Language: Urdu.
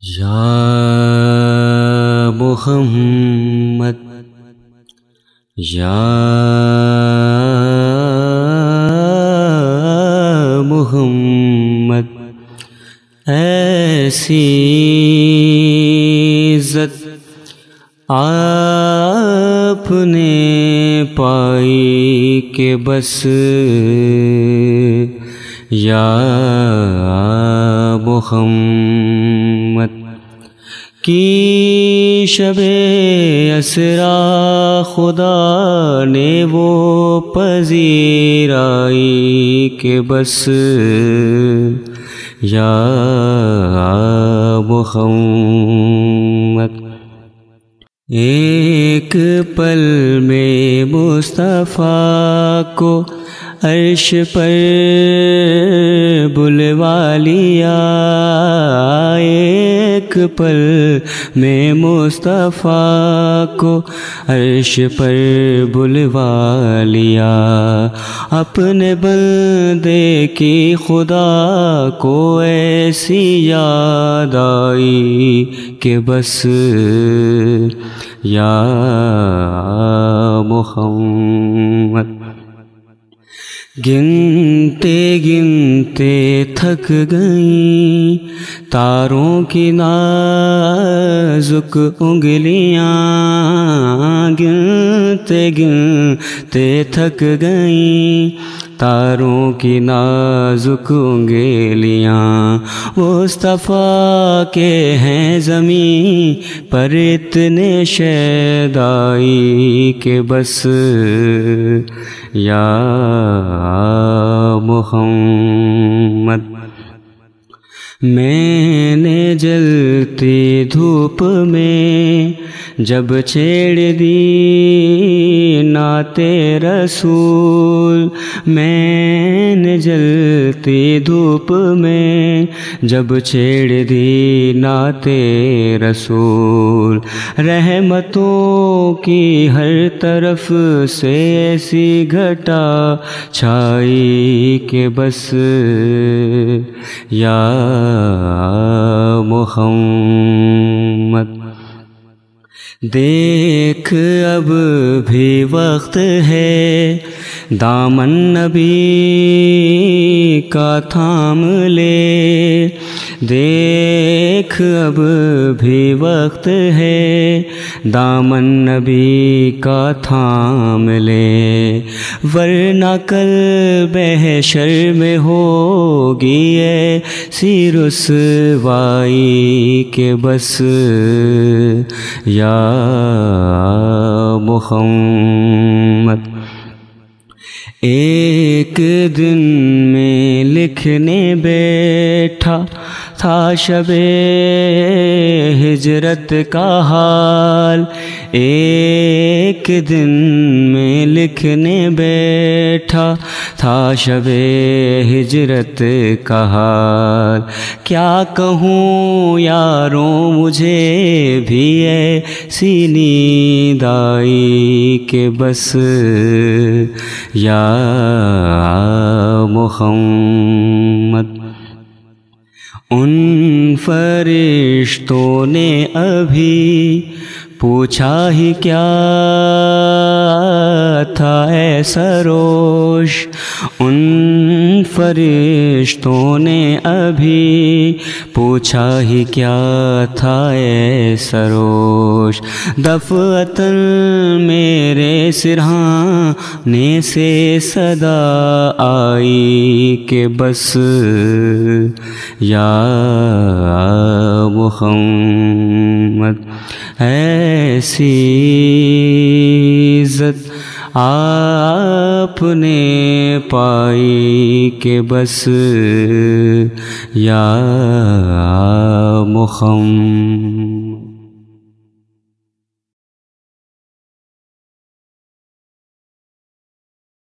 یا محمد یا محمد، ایسی عزت آپ نے پائی کہ بس یا محمد کی شب اسرا خدا نے وہ پذیرائی کہ بس یا محمد، ایک پل میں مصطفیٰ کو عرش پر بلوا لیا، ایک پل میں مصطفیٰ کو عرش پر بلوا لیا، اپنے بندے کی خدا کو ایسی یاد آئی کہ بس یا محمد، گنتے گنتے تھک گئیں تاروں کی نازک انگلیاں، گنتے گنتے تھک گئیں تاروں کی نازک انگلیاں، مصطفیٰ کے ہیں زمین پر اتنے شیدائی کہ بس یا محمد، میں نے جلتی دھوپ میں جب چھیڑ دی نعت رسول، میں نے جلتی دھوپ میں جب چھیڑ دی نعت رسول، رحمتوں کی ہر طرف سے ایسی گھٹا چھائی کہ بس یا محمد، دیکھ اب بھی وقت ہے دامن نبی کا تھام لے، دیکھ اب بھی وقت ہے دامن نبی کا تھام لے، ورنہ کل محشر میں ہوگی ایسی رسوائی کہ بس یا محمد، ایک دن میں لکھنے بیٹھا تھا شب ہجرت کا حال، ایک دن میں لکھنے بیٹھا تھا شب ہجرت کا حال، کیا کہوں یاروں مجھے بھی ایسی نیند آئی کہ بس یا محمد، ان فرشتوں نے ابھی پوچھا ہی کیا تھا ایسا روش، ان فرشتوں نے ابھی پوچھا ہی کیا تھا ایسا روش، دفعتاً میرے سرہانے سے صدا آئی کہ بس یا محمد، ایسی عزت آپ نے پائی کہ بس یا محمد۔